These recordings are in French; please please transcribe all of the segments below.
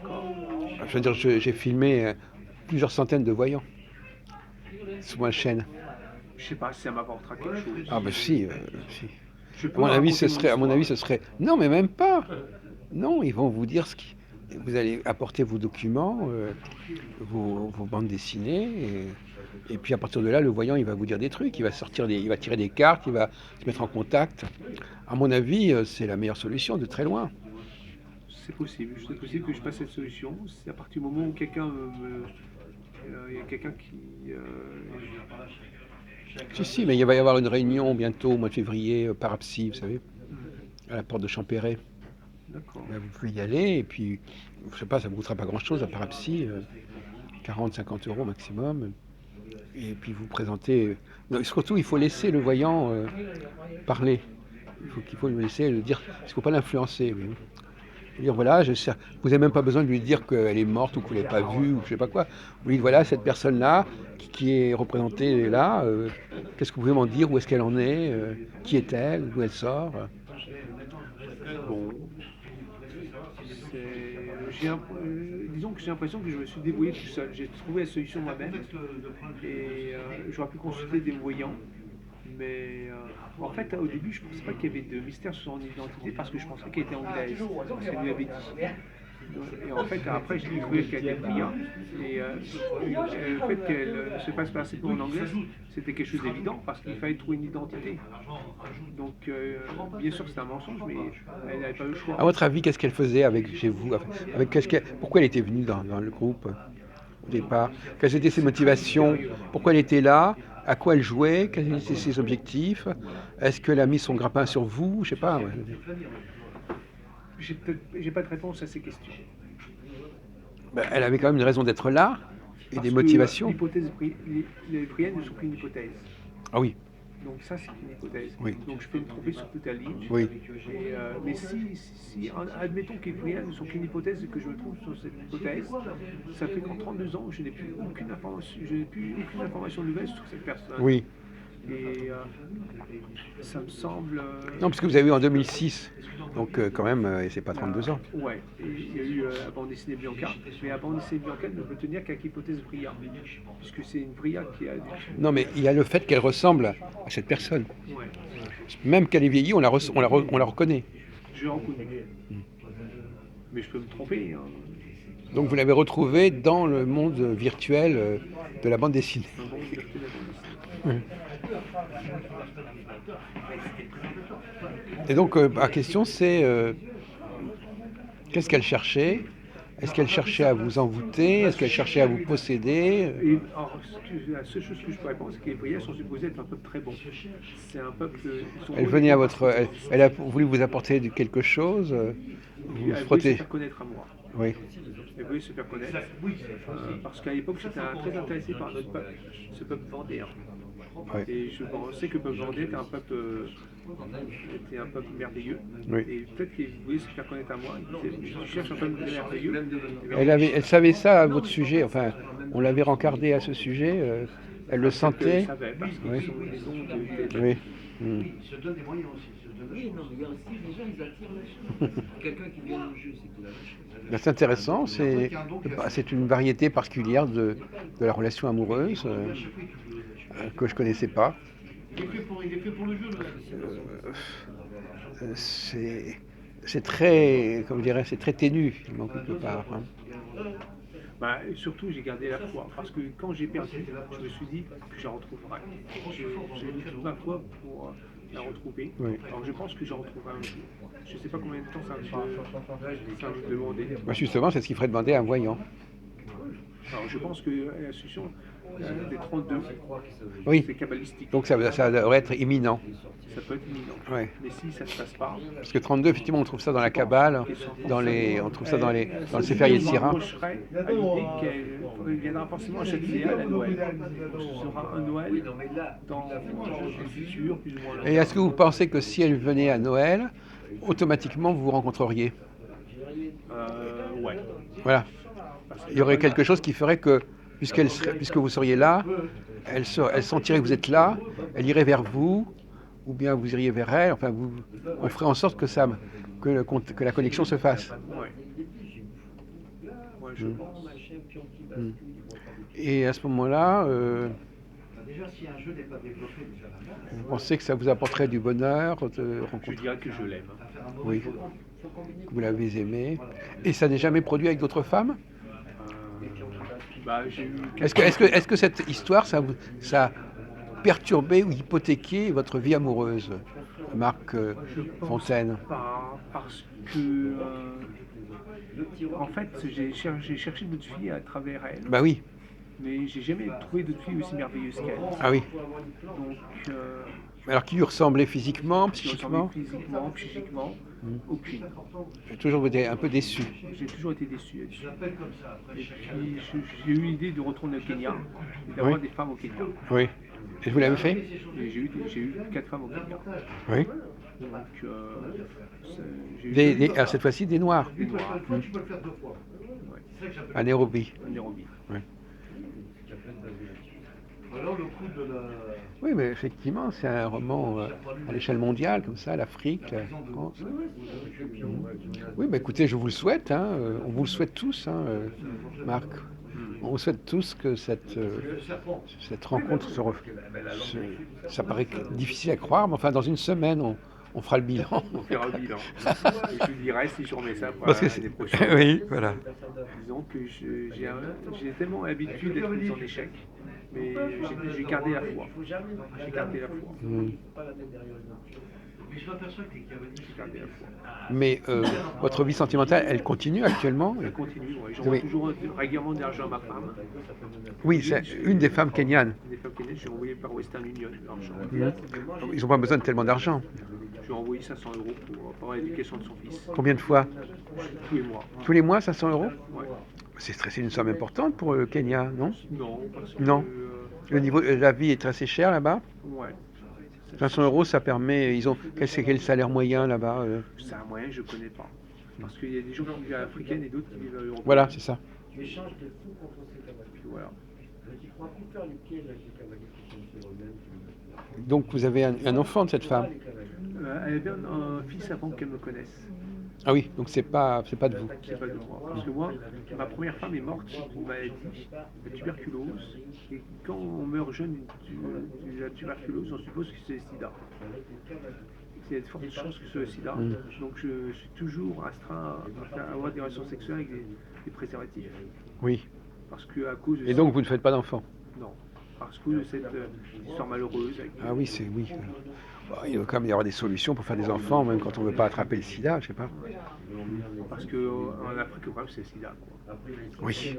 D'accord. Je veux dire, j'ai filmé plusieurs centaines de voyants sur ma chaîne. Je sais pas si ça m'apportera quelque chose. Ah ben si, si. Je peux raconter mon À mon avis, histoire. ce serait. Non, mais même pas. Non, ils vont vous dire ce qui. Vous allez apporter vos documents, vos bandes dessinées, et puis à partir de là, le voyant, il va vous dire des trucs, il va tirer des cartes, il va se mettre en contact. À mon avis, c'est la meilleure solution de très loin. C'est possible que je passe cette solution. C'est à partir du moment où il y a quelqu'un qui. Si, si, mais il va y avoir une réunion bientôt au mois de février, par Apsi, vous savez, à la porte de Champéret. D'accord. Ben, vous pouvez y aller, et puis, je sais pas, ça ne vous coûtera pas grand-chose à Parapsy, 40-50 € maximum. Et puis vous présentez. Non, surtout, il faut laisser le voyant parler. Il faut lui laisser le dire. Il ne faut pas l'influencer. Oui. Dire voilà, vous n'avez même pas besoin de lui dire qu'elle est morte ou que vous ne l'avez pas vue ou je sais pas quoi. Vous lui dites voilà, cette personne-là qui est représentée là, qu'est-ce que vous pouvez m'en dire, où est-ce qu'elle en est, qui est-elle, d'où elle sort. Bon. Disons que j'ai l'impression que je me suis débrouillé tout seul. J'ai trouvé la solution moi-même et j'aurais pu consulter des voyants. Mais en fait, au début, je ne pensais pas qu'il y avait de mystère sur son identité parce que je pensais qu'elle était anglaise, parce qu'elle lui avait dit. Et en fait, après, j'ai découvert qu'elle était pria. Et le fait qu'elle ne se fasse passer pour une anglaise, c'était quelque chose d'évident parce qu'il fallait trouver une identité. Donc, bien sûr, c'était un mensonge, mais elle n'avait pas le choix. À votre avis, qu'est-ce qu'elle faisait chez vous, pourquoi elle était venue dans le groupe au départ? Quelles étaient ses motivations? Pourquoi elle était là? À quoi elle jouait? Quels étaient ses objectifs? Est-ce qu'elle a mis son grappin sur vous? Je sais pas. Ouais. J'ai pas de réponse à ces questions. Ben, elle avait quand même une raison d'être là et des Parce que motivations. les prières ne sont qu'une hypothèse. Ah oui, Donc ça, c'est une hypothèse. oui, Donc je peux me tromper sur toute la ligne. oui. Mais admettons que les prières ne sont qu'une hypothèse et que je me trompe sur cette hypothèse, ça fait qu'en 32 ans, je n'ai plus aucune information nouvelle sur cette personne. Oui. Et ça me semble. Non, parce que vous avez eu en 2006. Donc quand même, c'est pas 32 ans. Ouais, et il y a eu la bande dessinée Bianca, mais la bande dessinée Bianca ne peut tenir qu'avec l'hypothèse Bria, puisque c'est une Bria qui a. Non, mais il y a le fait qu'elle ressemble à cette personne. Ouais, Même qu'elle est vieillie, on la reconnaît. je l'ai reconnu. Mais je peux me tromper. Hein. Donc vous l'avez retrouvée dans le monde virtuel de la bande dessinée. Un bon liberté de la bande dessinée. Et donc la question c'est qu'est-ce qu'elle cherchait? Est-ce qu'elle cherchait à vous envoûter? Est-ce qu'elle cherchait à vous posséder? Et alors, la seule chose que je peux répondre, c'est que les Briens sont supposés être un peuple très bon. C'est un peuple. Elle venait à votre, elle a voulu vous apporter quelque chose, vous Elle voulait se frotter. faire connaître à moi. Oui. Elle voulait se faire connaître. Parce qu'à l'époque, j'étais très intéressé par notre peuple, ce peuple vendéen. Oui. Et je pensais que le peuple vendéen était un peuple merveilleux. Oui. Et peut-être qu'il voulait se faire connaître à moi. Il disait, tu cherches un peuple merveilleux. Elle savait ça à votre sujet. Enfin, on l'avait rencardé à ce sujet. Elle le sentait. Elle savait, parce qu'ils Oui. sont des ondes de. Oui. Oui, il se donne des moyens aussi. Oui, non, mais il y a aussi des gens, ils attirent la chose. Quelqu'un qui vient au jeu, c'est qu'il a la chose. Ben, c'est intéressant. C'est une variété particulière de la relation amoureuse que je connaissais pas. Il est fait pour le jeu, C'est très, comme je dirais, c'est très ténu finalement quelque part. Hein. Bah, et surtout, j'ai gardé la foi. Parce que quand j'ai perdu, je me suis dit que je la retrouverai. J'ai mis toute ma foi pour la retrouver. Oui. Alors je pense que je la retrouverai un jour. Je ne sais pas combien de temps ça va me demander. Ben, justement, c'est ce qu'il ferait demander à un voyant. Alors je pense que la solution des 32, Oui. c'est cabalistique. Donc ça devrait être imminent. Ça peut être imminent. Ouais. Mais si ça ne se passe pas. Parce que 32, effectivement, on trouve ça dans la Kabbale, on trouve ça dans le Sefer Yetzira. Moi, je serais à l'idée qu'elle viendra forcément à Châteaubriand à Noël. Donc, ce sera un Noël dans le futur, plus ou moins. Et est-ce que vous pensez que si elle venait à Noël, automatiquement vous vous rencontreriez? Ouais. Voilà. Il y aurait quelque chose qui ferait que, puisque vous seriez là, elle sentirait que vous êtes là, elle irait vers vous, ou bien vous iriez vers elle, enfin on ferait en sorte que la connexion se fasse. Ouais. Ouais, je pense. Mm. Et à ce moment-là, Déjà, si un jeu n'est pas développé, déjà la base, vous pensez que ça vous apporterait du bonheur de Je rencontrer? dirais que je l'aime. à faire un mauvais Oui, jeu. que vous l'avez aimé. Et ça n'est jamais produit avec d'autres femmes? Bah, j'ai eu Est-ce que cette histoire, ça a perturbé ou hypothéqué votre vie amoureuse, Marc je pense Fontaine? pas, parce que en fait, j'ai cherché d'autres filles à travers elle, Bah oui, mais j'ai jamais trouvé d'autres filles aussi merveilleuses qu'elle. ah oui. Donc, Alors qui lui ressemblait physiquement, qui ressemblait psychiquement? physiquement, psychiquement, aucune. J'ai toujours été un peu déçu. J'ai toujours été déçu là-dessus. J'appelle comme ça. Après, Et puis, j'ai eu l'idée de retourner au Kenya et d'avoir Oui. des femmes au Kenya. Oui. Et vous l'avez fait? Et j'ai eu 4 femmes au Kenya. Oui. Donc, j'ai eu Alors cette fois-ci des noirs, des noirs toi, tu peux le faire 2 fois. ouais, C'est ça que j'appelle. à Nairobi. en Nairobi. Alors, le coup de la. Oui, mais effectivement, c'est un roman à l'échelle mondiale, comme ça, l'Afrique, la France. Oui, mais écoutez, je vous le souhaite, hein, on vous le souhaite tous, hein, Marc. On vous souhaite tous que cette rencontre ça paraît difficile à croire, mais enfin, dans une semaine, on fera le bilan. On fera le bilan. Et je vous dirai si je remets ça pour Parce que l'année prochaine. oui, voilà. Disons que j'ai tellement l'habitude d'être mis en échec, mais j'ai gardé la foi. J'ai gardé la foi. Mm. Mais je m'aperçois que les cavaliers. J'ai gardé la foi. Mais votre vie sentimentale, elle continue actuellement? Je continue, ouais. J'envoie Oui. toujours régulièrement de l'argent à ma femme. Oui, c'est une des femmes kenyanes. Des femmes kenyans, j'ai envoyé par Western Union l'argent. Ils n'ont pas besoin de tellement d'argent. Je lui ai envoyé 500 € pour l'éducation de son fils, Combien de fois? tous les mois. Tous les mois, 500 euros? Ouais. C'est une somme importante pour le Kenya, non? Non, parce que. Non. Le niveau de la vie est assez cher là-bas. Ouais. 500 euros, ça permet. Quel salaire moyen là-bas? C'est un moyen que je ne connais pas. Parce qu'il y a des gens qui vivent à l'africaine et d'autres qui vivent à l'européenne. Voilà, c'est ça. Puis voilà. Donc vous avez un enfant de cette femme. Elle avait un fils avant qu'elle me connaisse. Ah oui, donc c'est pas de vous. C'est pas de moi. Parce que moi, ma première femme est morte d'une maladie, la tuberculose. Et quand on meurt jeune de la tuberculose, on suppose que c'est le sida. Il y a de fortes chances que ce soit le sida. Donc je suis toujours astreint à avoir des relations sexuelles avec des préservatifs. Oui. Parce que à cause de Et donc vous ne faites pas d'enfant? non. Parce que de cette histoire malheureuse. Ah oui, c'est oui. Bah, il doit quand même y avoir des solutions pour faire des enfants, même quand on ne veut pas attraper le sida, je sais pas. Parce qu'en Afrique, le problème, c'est le sida. Quoi. Oui.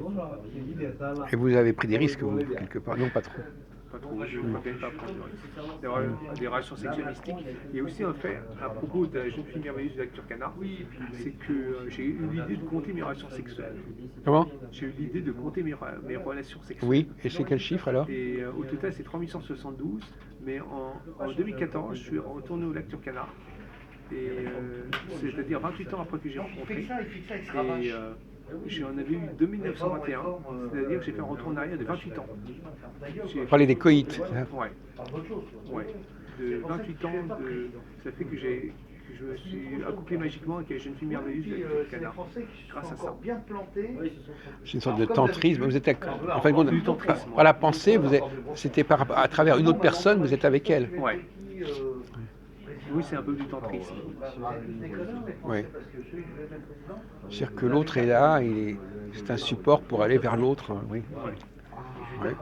Et vous avez pris des risques, vous, quelque part? Non, pas trop. Pas trop, je ne peux pas prendre de risque. D'avoir des relations sexuelles mystiques. Il y a aussi un fait à propos de la jeune fille merveilleuse du lac Turkana, c'est que j'ai eu l'idée de compter mes relations sexuelles. Comment? J'ai eu l'idée de compter mes relations sexuelles. Oui, et c'est quel chiffre alors? Et au total, c'est 3172. Mais en 2014, je suis retourné au lac Turkana. Et c'est-à-dire 28 ans après que j'ai rencontré. Et j'en avais eu 2921, c'est-à-dire que j'ai fait un retour en arrière de 28 ans. Vous parlez des coïts. Hein? Ouais. Ouais. De 28 ans, ça fait que je me suis accouplé magiquement avec la jeune fille merveilleuse du Canada. Grâce à ça. C'est une sorte de tantrisme. Vous êtes en fin de compte, Du tantrisme. par la pensée, c'était à travers une autre personne, vous êtes avec elle. Ouais. Oui, c'est un peu du tantrisme. Oui. C'est-à-dire que l'autre est là, c'est un support pour aller vers l'autre. Oui. Ouais.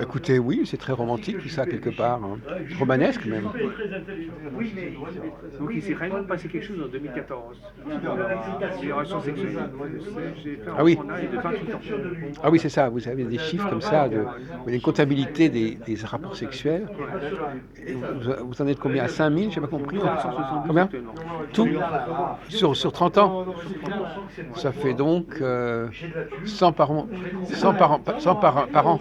Écoutez, oui, c'est très romantique tout ça quelque part, hein. Romanesque même. Donc il s'est réellement passé quelque chose en 2014. Les relations sexuelles. J'ai fait un Ah oui. retour en arrière de 28 ans. Ah oui, c'est ça, vous avez des chiffres comme ça, une comptabilité des rapports sexuels. Et vous en êtes combien? À 5000, j'ai pas compris. 172 Combien? actuellement. Tout sur 30 ans? Ça fait donc 100 par an, 100 par an,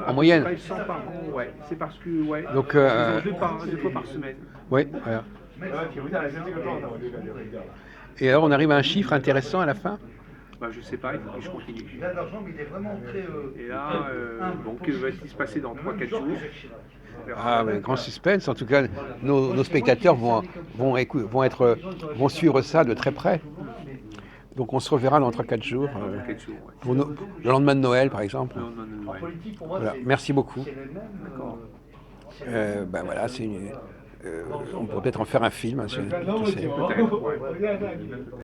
en moyenne. 100 par an, ouais. C'est parce que, ouais. Donc, ils ont deux fois par semaine. Oui, voilà. Et alors on arrive à un chiffre intéressant à la fin? Bah, je sais pas, il faut que je continue. Il a de l'argent, mais il est vraiment très. Et là, donc, que va-t-il se passer dans 3-4 jours? Ah, mais grand suspense. En tout cas, nos spectateurs vont suivre ça de très près. Donc on se reverra dans 3-4 jours, dans quelques jours. Ouais. pour le lendemain de Noël par exemple. Le lendemain de Noël. Voilà. Merci beaucoup. D'accord. Ben voilà, on pourrait peut-être en faire un film, hein, sur tous ces- Peut-être, ouais.